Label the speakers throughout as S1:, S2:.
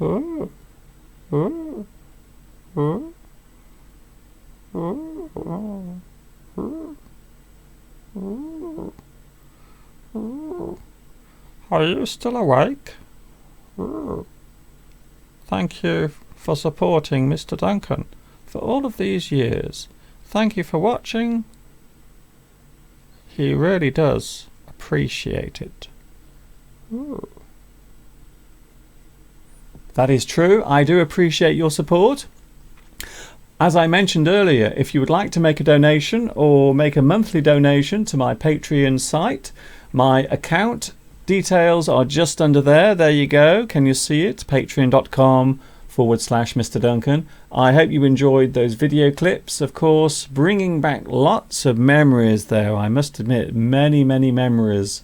S1: Oh. Oh. Oh. Oh. Oh. Oh. Oh. Are you still awake? Oh. Thank you for supporting Mr. Duncan for all of these years. Thank you for watching. He really does appreciate it. Oh. That is true. I do appreciate your support. As I mentioned earlier, if you would like to make a donation or make a monthly donation to my Patreon site, my account details are just under there. There you go. Can you see it? Patreon.com/Mr. Duncan. I hope you enjoyed those video clips, of course, bringing back lots of memories there. I must admit, many, many memories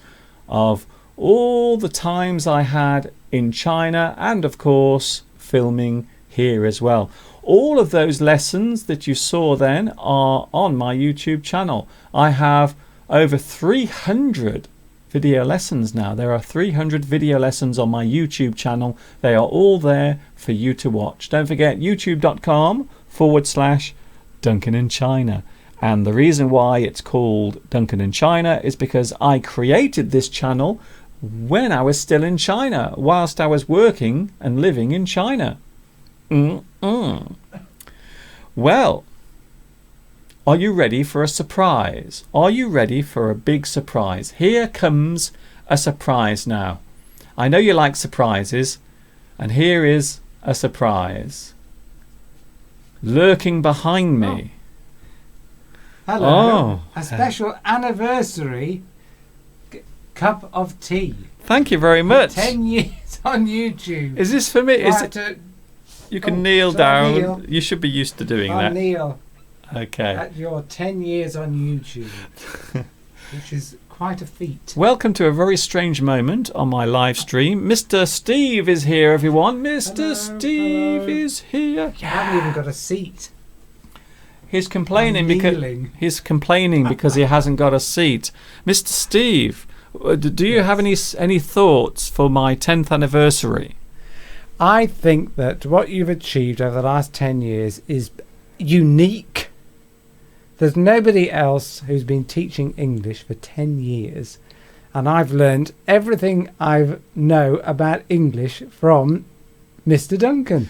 S1: of all the times I had in China and, of course, filming here as well. All of those lessons that you saw then are on my YouTube channel. I have over 300 video lessons now. There are 300 video lessons on my YouTube channel. They are all there for you to watch. Don't forget youtube.com/Duncan in China. And the reason why it's called Duncan in China is because I created this channel when I was still in China, whilst I was working and living in China. Well, are you ready for a surprise? Are you ready for a big surprise? Here comes a surprise now. I know you like surprises, and here is a surprise. Lurking behind me.
S2: Hello. A special anniversary cup of tea.
S1: Thank you very much.
S2: 10 years on YouTube.
S1: Is this for me? Is it? You can kneel down. Kneel. You should be used to doing that.
S2: Kneel.
S1: Okay.
S2: At your 10 years on YouTube, which is quite a feat.
S1: Welcome to a very strange moment on my live stream. Mr. Steve is here, everyone. Mr. Steve is here.
S2: Yeah. I haven't even got a seat.
S1: He's complaining because he hasn't got a seat. Mr. Steve, do you have any thoughts for my 10th anniversary?
S2: I think that what you've achieved over the last 10 years is unique. There's nobody else who's been teaching English for 10 years. And I've learned everything I know about English from Mr. Duncan.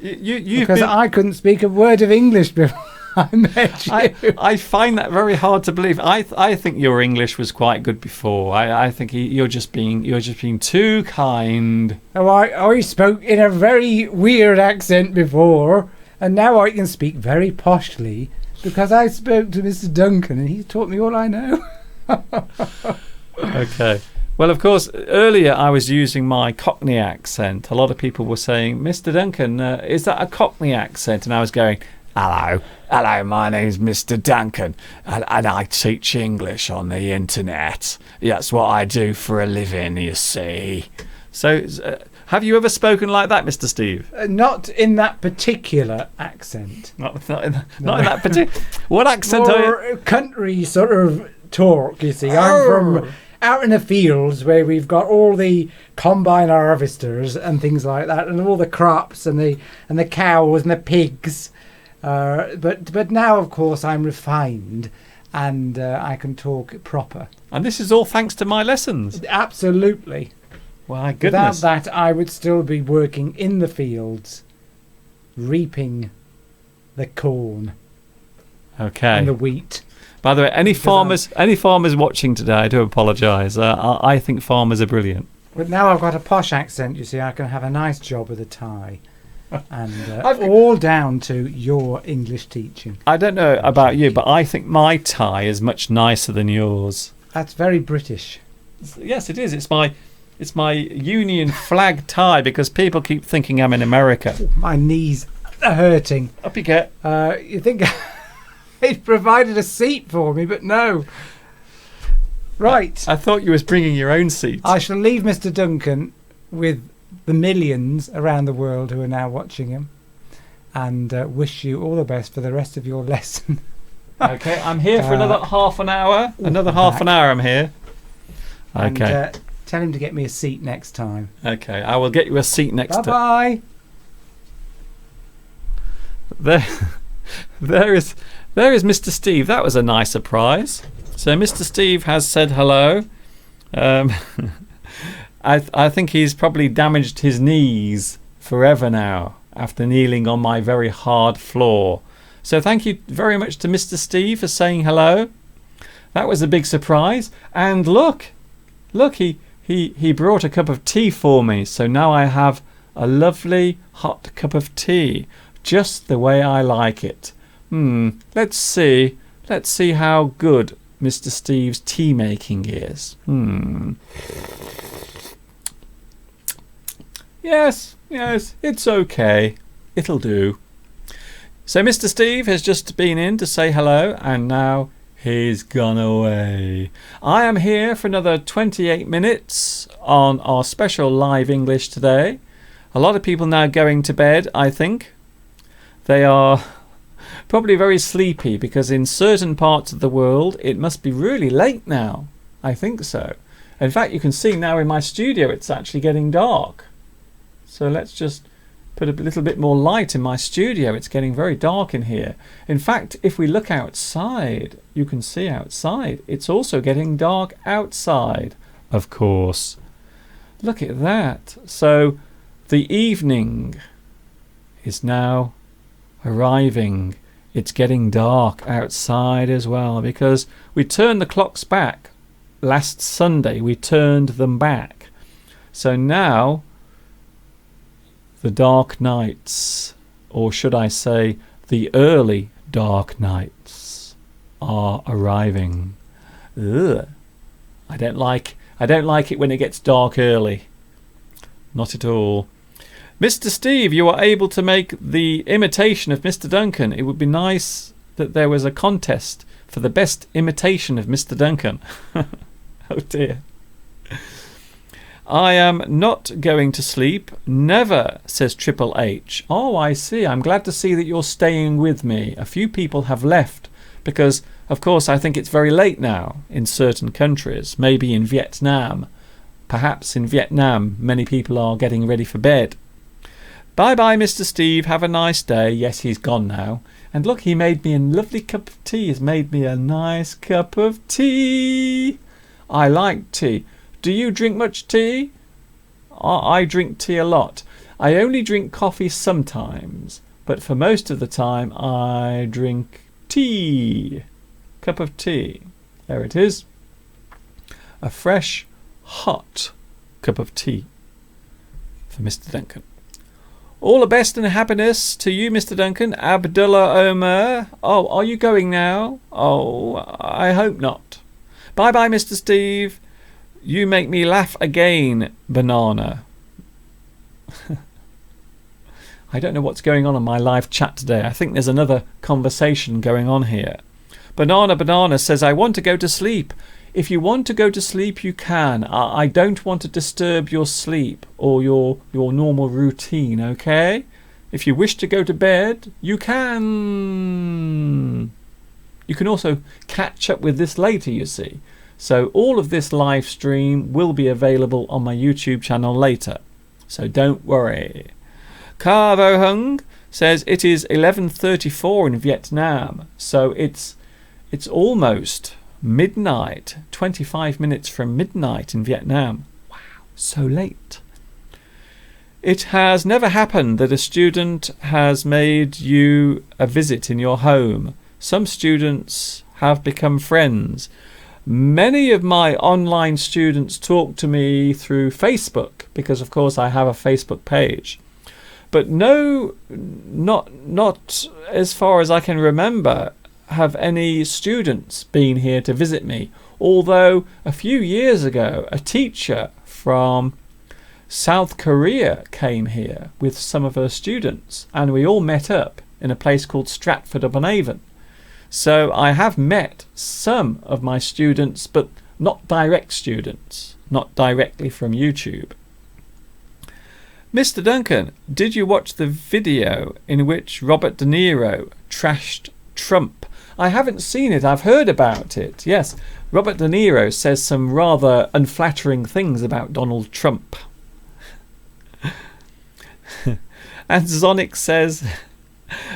S2: Because I couldn't speak a word of English before I met you.
S1: I find that very hard to believe. I think your English was quite good before. I think you're just being too kind.
S2: Oh, I spoke in a very weird accent before, and now I can speak very poshly because I spoke to Mr. Duncan and he taught me all I know.
S1: Okay. Well, of course, earlier I was using my Cockney accent. A lot of people were saying, Mr. Duncan, is that a Cockney accent? And I was going, hello, my name's Mr. Duncan, and I teach English on the internet. That's what I do for a living, you see. So, have you ever spoken like that, Mr. Steve?
S2: Not in that particular accent.
S1: Not in that particular... What accent
S2: More
S1: are you...
S2: country sort of talk, you see. I'm from out in the fields where we've got all the combine harvesters and things like that, and all the crops and the cows and the pigs. But now, of course, I'm refined and I can talk proper.
S1: And this is all thanks to my lessons?
S2: Absolutely.
S1: My goodness.
S2: Without that, I would still be working in the fields, reaping the corn.
S1: Okay.
S2: And the wheat.
S1: By the way, any farmers watching today, I do apologise. I think farmers are brilliant.
S2: But now I've got a posh accent, you see, I can have a nice job with a tie. And all down to your English teaching.
S1: I don't know about you, but I think my tie is much nicer than yours.
S2: That's very British.
S1: Yes, it is. It's my Union flag tie because people keep thinking I'm in America.
S2: Oh, my knees are hurting.
S1: Up you get.
S2: You think it provided a seat for me, but no. Right.
S1: I thought you was bringing your own seat.
S2: I shall leave Mr. Duncan with the millions around the world who are now watching him, and wish you all the best for the rest of your lesson.
S1: Okay, I'm here for another half an hour. Another half an hour I'm here. Okay.
S2: And, Tell him to get me a seat next time.
S1: Okay, I will get you a seat next time.
S2: Bye-bye.
S1: There is Mr. Steve. That was a nice surprise. So Mr. Steve has said hello. I think he's probably damaged his knees forever now after kneeling on my very hard floor. So thank you very much to Mr. Steve for saying hello. That was a big surprise. And look, he brought a cup of tea for me. So now I have a lovely hot cup of tea, just the way I like it. Let's see how good Mr. Steve's tea making is. Yes, it's okay. It'll do. So Mr. Steve has just been in to say hello, and now he's gone away. I am here for another 28 minutes on our special live English today. A lot of people now going to bed, I think. They are probably very sleepy because in certain parts of the world it must be really late now. I think so. In fact, you can see now in my studio it's actually getting dark. So let's just put a little bit more light in my studio. It's getting very dark in here. In fact, if we look outside, you can see outside. It's also getting dark outside, of course. Look at that. So the evening is now arriving. It's getting dark outside as well because we turned the clocks back. Last Sunday we turned them back. So now the dark nights, or should I say the early dark nights, are arriving. Ugh. I don't like it when it gets dark early. Not at all. Mr. Steve, you are able to make the imitation of Mr. Duncan. It would be nice that there was a contest for the best imitation of Mr. Duncan. Oh dear. I am not going to sleep. Never, says Triple H. Oh, I see. I'm glad to see that you're staying with me. A few people have left because, of course, I think it's very late now in certain countries. Maybe in Vietnam. Perhaps in Vietnam, many people are getting ready for bed. Bye-bye, Mr. Steve. Have a nice day. Yes, he's gone now. And look, he made me a lovely cup of tea. He's made me a nice cup of tea. I like tea. Do you drink much tea? I drink tea a lot. I only drink coffee sometimes, but for most of the time I drink tea. Cup of tea. There it is. A fresh, hot cup of tea for Mr. Duncan. All the best and happiness to you, Mr. Duncan. Abdullah Omar. Oh, are you going now? Oh, I hope not. Bye-bye, Mr. Steve. You make me laugh again, Banana. I don't know what's going on my live chat today. I think there's another conversation going on here. Banana says, I want to go to sleep. If you want to go to sleep, you can. I don't want to disturb your sleep or your normal routine, okay? If you wish to go to bed, you can. You can also catch up with this later, you see. So all of this live stream will be available on my YouTube channel later. So don't worry. Carvo Hung says it is 11:34 in Vietnam. So it's almost midnight, 25 minutes from midnight in Vietnam. Wow, so late. It has never happened that a student has made you a visit in your home. Some students have become friends. Many of my online students talk to me through Facebook because, of course, I have a Facebook page. But no, not as far as I can remember, have any students been here to visit me. Although a few years ago, a teacher from South Korea came here with some of her students, and we all met up in a place called Stratford-upon-Avon. So I have met some of my students, but not direct students, not directly from YouTube. Mr. Duncan, did you watch the video in which Robert De Niro trashed Trump? I haven't seen it. I've heard about it. Yes, Robert De Niro says some rather unflattering things about Donald Trump. And Zonic says,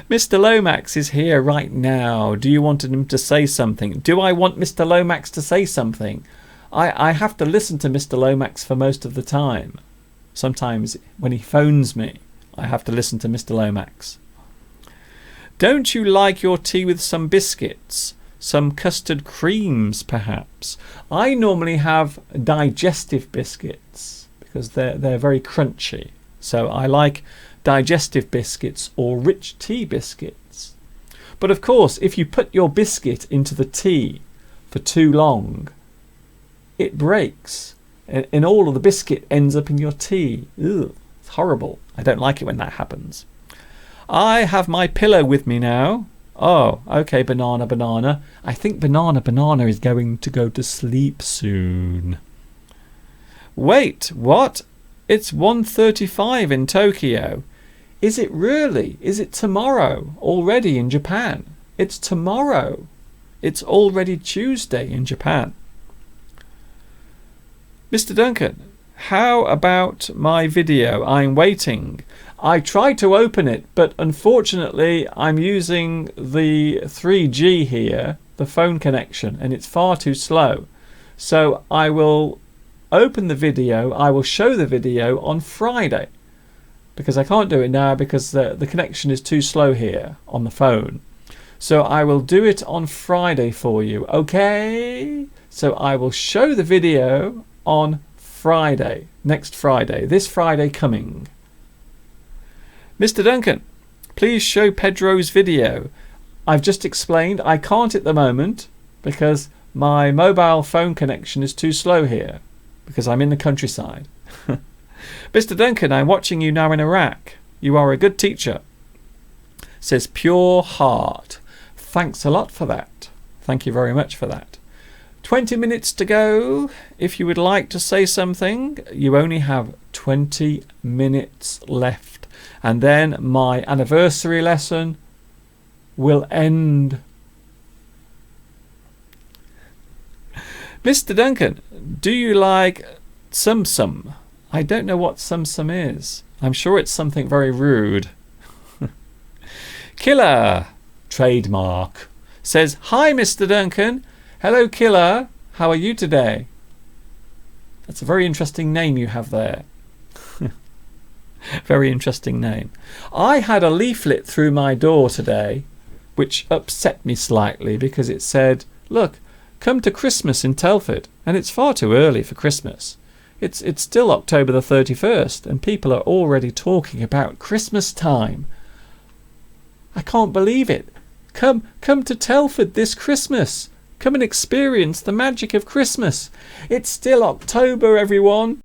S1: Mr. Lomax is here right now. Do you want him to say something? Do I want Mr. Lomax to say something? I have to listen to Mr. Lomax for most of the time. Sometimes when he phones me, I have to listen to Mr. Lomax. Don't you like your tea with some biscuits? Some custard creams, perhaps? I normally have digestive biscuits because they're very crunchy. So I like digestive biscuits or rich tea biscuits. But of course, if you put your biscuit into the tea for too long, it breaks. And all of the biscuit ends up in your tea. Ugh, it's horrible. I don't like it when that happens. I have my pillow with me now. Oh, okay, Banana. I think Banana is going to go to sleep soon. Wait, what? It's 1:35 in Tokyo. Is it really? Is it tomorrow already in Japan? It's tomorrow. It's already Tuesday in Japan. Mr. Duncan, how about my video? I'm waiting. I tried to open it, but unfortunately I'm using the 3G here, the phone connection, and it's far too slow. So I will open the video, I will show the video on Friday, because I can't do it now because the connection is too slow here on the phone. So I will do it on Friday for you, okay? So I will show the video on Friday, next Friday, this Friday coming. Mr. Duncan, please show Pedro's video. I've just explained I can't at the moment because my mobile phone connection is too slow here because I'm in the countryside. Mr. Duncan, I'm watching you now in Iraq. You are a good teacher. Says Pure Heart. Thanks a lot for that. Thank you very much for that. 20 minutes to go. If you would like to say something, you only have 20 minutes left. And then my anniversary lesson will end. Mr. Duncan, do you like Sum Sum? I don't know what Sum Sum is. I'm sure it's something very rude. Killer, trademark, says, Hi, Mr. Duncan. Hello, Killer. How are you today? That's a very interesting name you have there. Very interesting name. I had a leaflet through my door today which upset me slightly because it said, look, come to Christmas in Telford. And it's far too early for Christmas. It's still October the 31st and people are already talking about Christmas time. I can't believe it. Come to Telford this Christmas. Come and experience the magic of Christmas. It's still October, everyone.